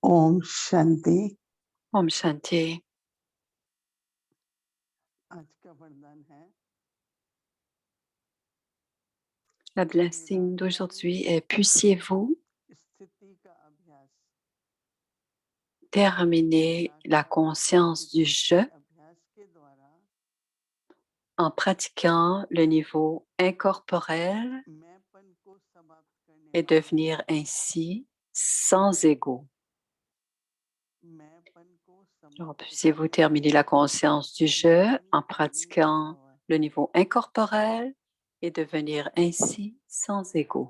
ओम Shanti. Om Shanti. आज का वरदान है La blessing d'aujourd'hui est puissiez-vous स्थिति का अभ्यास। terminer la conscience du je अभ्यास के द्वारा en pratiquant le niveau incorporel मैंपन को समाप्त करने et वाला devenir ainsi sans ego. मैंपन को Alors, समाप्त puissiez-vous करने terminer la conscience du je en pratiquant वाला le niveau incorporel et devenir ainsi sans ego.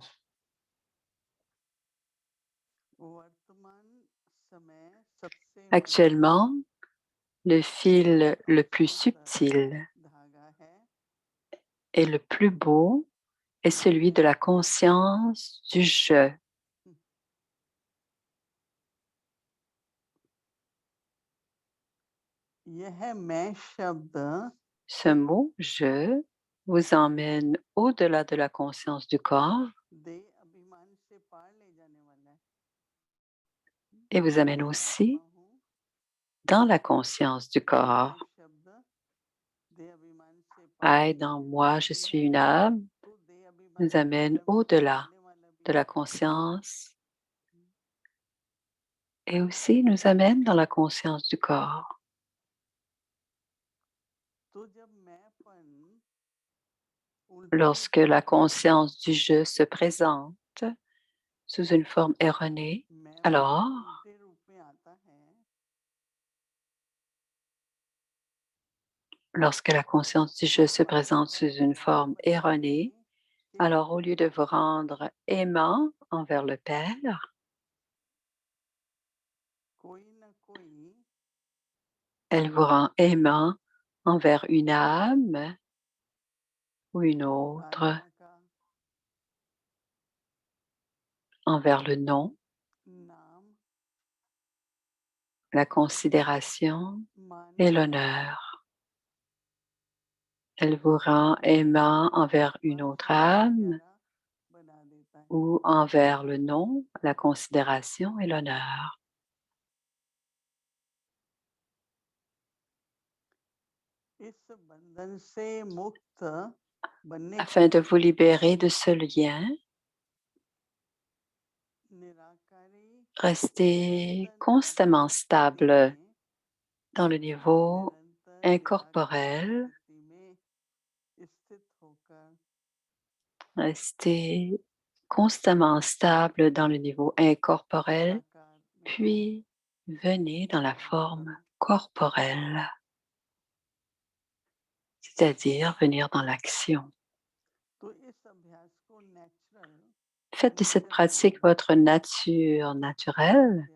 वर्तमान समय सबसे Actuellement, le fil le plus subtil धागा है et le plus beau est celui de la conscience du je. यह मैं शब्द Ce mot je vous emmène au-delà de la conscience du corps देह अभिमान से पार ले जाने वाला है। et vous amène मैं aussi आत्मा हूँ। dans la conscience du corps. यह शब्द देह अभिमान से पार Aïe, ले dans जाने moi, वाला je भी suis है, une âme, तो देह अभिमान nous से amène अलग होने au-delà वाले वाला भी de la है। conscience et aussi nous amène dans la conscience du corps. तो जब मैंपन उल्टे Lorsque रूप la में आता है, conscience du je se présente sous une forme erronée, मैंपन alors उल्टे रूप में आता है, lorsque la conscience du je se présente sous une forme erronée, alors au lieu de vous rendre aimant envers le Père, कोई न कोई elle vous rend aimant envers une âme ou une autre, आत्मा का envers le nom, नाम la considération मान et l'honneur. Elle vous rend aimant envers une autre âme प्यारा बना देता है। ou envers le nom, la considération et l'honneur. इस बंधन से मुक्त बनने Afin के de vous लिए libérer de ce lien, निराकारी restez निरंतर constamment निराकार स्थिति stable में dans le niveau निरंतर निराकार incorporel. स्थिति में स्थित होकर Restez constamment stable dans le niveau incorporel, साकार में puis venez dans la forme corporelle, c'est-à-dire venir dans l'action. तो इस अभ्यास को natural Faites de cette pratique votre nature naturelle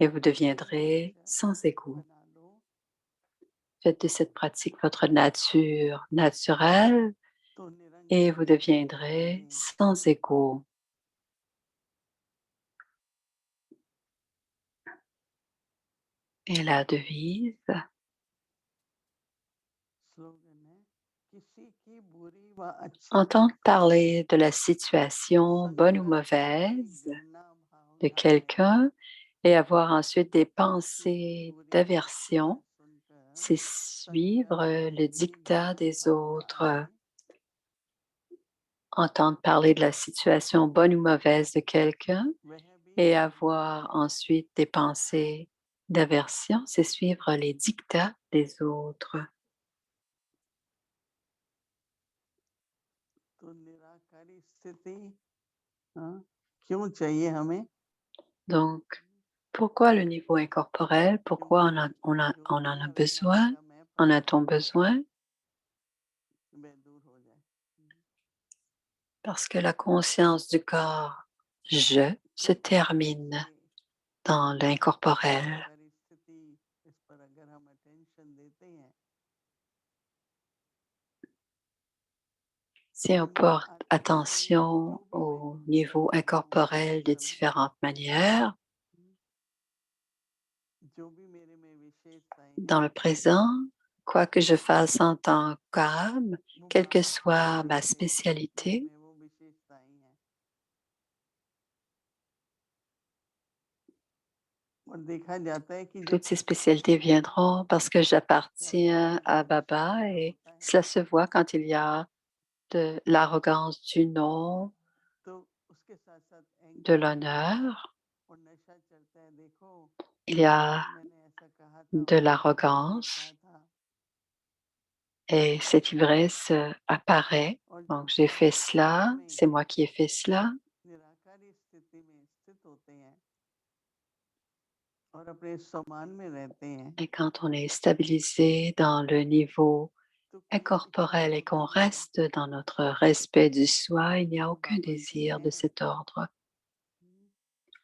et vous deviendrez sans ego. बना लो Faites de cette pratique votre nature naturelle तो et निरंकार vous deviendrez में sans ego. Et la devise, slogan है किसी की बुरी व अच्छी entendre parler de la situation, bonne ou mauvaise, de quelqu'un et avoir ensuite des pensées d'aversion, c'est suivre le dictat des autres. Entendre parler de la situation bonne ou mauvaise de quelqu'un et avoir ensuite des pensées d'aversion, c'est suivre les dictats des autres. तो निराकारी स्थिति क्यों चाहिए हमें? Donc, pourquoi le niveau incorporel? Pourquoi on en a besoin? En a-t-on besoin? दूर हो जाए। Parce que la conscience du corps, je, se termine dans l'incorporel. निराकारी स्थिति इस पर अगर हम अटेंशन देते हैं Si on porte attention au niveau incorporel de différentes manières, जो भी मेरे में विशेषताएं dans हैं le présent, quoi que je fasse en tant qu'âme, वो quelle que बाहर soit ma मेरे spécialité, में वो विशेषताएं हैं और देखा जाता है कि जब Toutes ces spécialités viendront parce que j'appartiens à अहंकार Baba का et होता है cela se voit quand il y a de l'arrogance du nom, तो उसके साथ साथ de अहंकार l'honneur, और नशा चढ़ता है। देखो il y a मैंने ऐसा कहा था, de मैंने कहा l'arrogance था। et cette ivresse apparaît. और जब Donc j'ai fait समाधि cela, में c'est moi qui ai fait cela. निराकारी स्थिति में स्थित होते हैं और अपने सम्मान में रहते हैं Et quand on est stabilisé dans le niveau तो कोई इच्छा incorporel et qu'on होती नहीं है reste dans notre respect du soi, il n'y a हम aucun बाबा के désir de हैं। cet ordre. Hmm,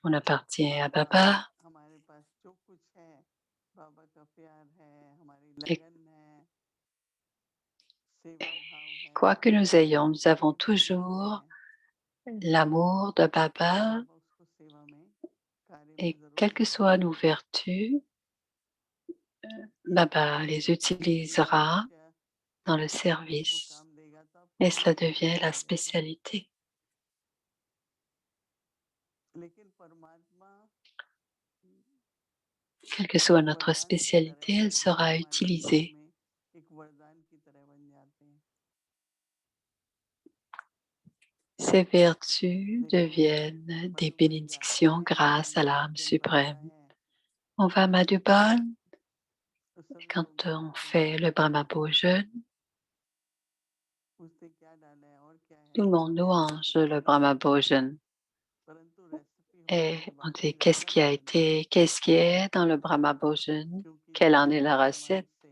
On appartient à बाबा Baba हमारे पास जो कुछ है, बाबा का प्यार है, हमारी et लगन है, सेवा भाव है, quoi que nous ayons, nous avons जो भी कुछ toujours है, l'amour de Baba बाबा उसको सेवा में कार्य में et जरूर quelles que soient nos लगाएंगे। vertus, ये Baba les ये utilisera मनुष्य dans le आपको service काम देगा तो आपको et काम cela करना devient la पड़ेगा। spécialité. लेकिन परमात्मा Quelle que soit एक notre वरदान की तरह spécialité, elle है, sera हमारे जीवन utilisée. में एक वरदान की तरह बन जाते हैं। Ces vertus देखो deviennent des मधुबन जाते bénédictions हैं, grâce à l'âme भोजन बनता suprême. है, On va à Madhuban उस समय quand लोग on बताते हैं, fait le Brahma Bhojan. पूछते क्या डाला है और क्या है, Tout le monde हमने ऐसा louange कुछ le नहीं Brahma डाला, Bhojan. परंतु रेसिपी Et होती है on बाबा dit की रसना बदलती है, qu'est-ce qui est dans le Brahma Bhojan? क्योंकि Quelle en est दिल la और मन recette? से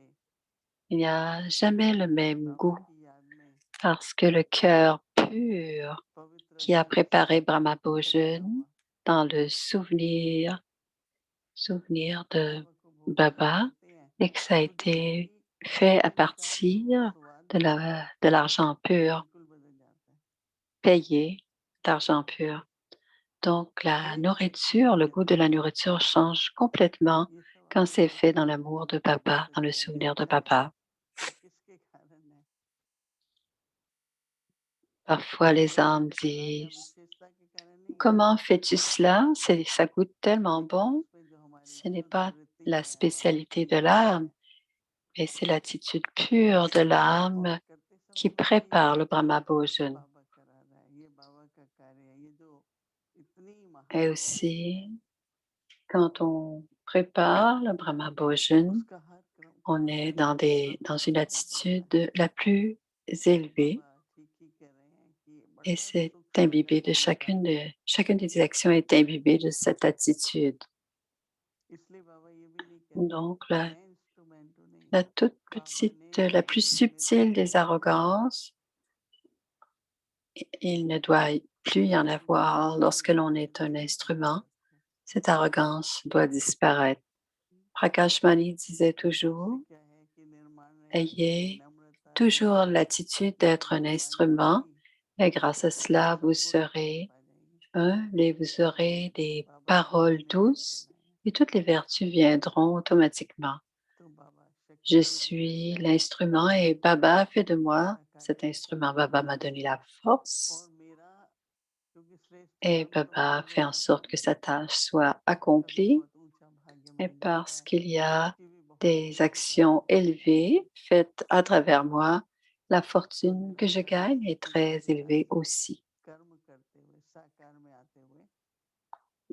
Il n'y a jamais le même बाबा goût की याद में parce que le cœur pur पवित्र qui a दिल से préparé Brahma खरीदा Bhojan हुआ dans le souvenir de बाबा को भोग Baba लगाते हैं et que ça a तो देखो été कि fait à भोजन का जो partir स्वाद de है de l'argent वो pur, बिल्कुल बदल जाता है। payé d'argent pur. Donc la एक शक्ति nourriture, le होती है goût de la बाबा की, nourriture change complètement ये सब quand आपको c'est fait dans मालूम l'amour de हो Baba, dans le सकता है souvenir de Baba. ये किसके कारण है। Parfois les केवल âmes स्वाद या disent: विशेषता के कारण नहीं है, comment fais-tu cela? Ça goûte tellement लेकिन bon. उसमें जो हमारी Ce n'est शुद्ध pas वृत्ति la है, बाबा spécialité की de याद l'âme, है। mais c'est l'attitude pure de और l'âme करते qui समय कि prépare le Brahma ये Bhojan. बाबा करा रहा है, ये बाबा का कार्य है, ये जो इतनी Et महान शक्ति है, aussi, quand on prépare le Brahma Bhojan, उसका हर on काम est ठीक dans समय une पर चल पड़ता है। attitude la plus तो élevée बाबा ठीक ही कह रहे हैं कि et बड़ा c'est सूक्ष्म imbibé de रहस्य बताए हैं। chacune des actions est imbibée de cette attitude. इसलिए बाबा ये भी नहीं कहते Donc, मैं इंस्ट्रूमेंट हूँ, नहीं, la toute बाबा petite, ने la plus मेरे लिए subtile des तैयार किया है। arrogances, il ne doit plus y en avoir lorsque l'on est un इसलिए instrument. तंदुरुस्त है। Cette arrogance doit disparaître. Prakashmani disait इससे toujours: क्या है कि निर्माण रहता है, ayez नम्रता है, toujours l'attitude d'être un बुद्धिमानी instrument होगी, et grâce à तो cela, vous सब गुण अपने serez आप आ जाएंगे। humble et vous aurez des बाबा ने paroles हमसे निर्मल douces बनाया, et toutes les vertus viendront automatiquement. तो बाबा Je शक्ति भी दिए, suis ज्ञान भी l'instrument दिए, et Baba a fait de moi सारा कार्य cet अच्छा instrument. करने Baba के m'a donné लिए। la और force मेरा क्योंकि श्रेष्ठ et काम तो Baba हो a fait en गया, sorte que sa tâche soit उसका भी accomplie. बहुत ऊंचा भाग्य Et मिल जाता parce है, qu'il y a उसकी भी बहुत des ऊंची गति actions हो जाती है। élevées faites à travers moi, la तो fortune que je निराकार gagne est स्थिति के très द्वारा élevée aussi. कर्म करते हुए साकार में आते हुए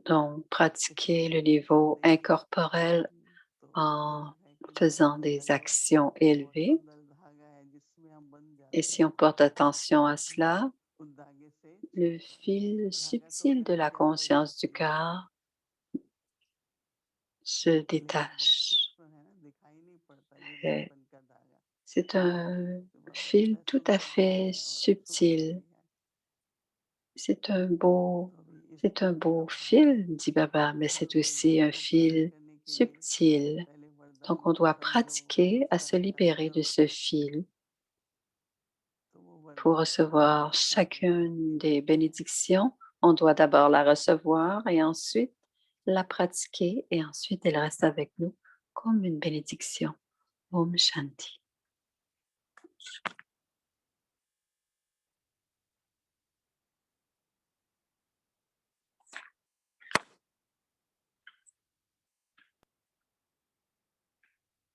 Donc, इसमें pratiquer le प्रवेश कर niveau लेंगे। incorporel तो en जरूर है कि faisant निराकार des का जो actions बहुत élevées. सुंदर धागा है जिसमें हम बंध Et जाते si on हैं, porte attention à cela, उस धागे से le छूट जाते हैं। fil धागा subtil तोड़ने de में la क्या देर conscience du लगती है, cœur se लेकिन बहुत détache. सूक्ष्म है ना, दिखाई नहीं पड़ता ये Et बचपन का धागा। c'est un तो बाबा fil इतना tout à सुंदर fait धागा है और सूक्ष्म subtil. भी है। C'est तो अभी इस c'est un beau संभाव fil, dit Baba, mais c'est सर्व aussi un वेदांत पाठ fil करने के लिए subtil. पहले Donc, वरदान on को doit समझो, pratiquer à उसका se libérer de समझो, ce fil तो वो pour वरदान recevoir आगे chacune आपके des लिए है। bénédictions. On doit d'abord la recevoir et ensuite la pratiquer et ensuite elle reste avec nous comme une bénédiction. Om Shanti.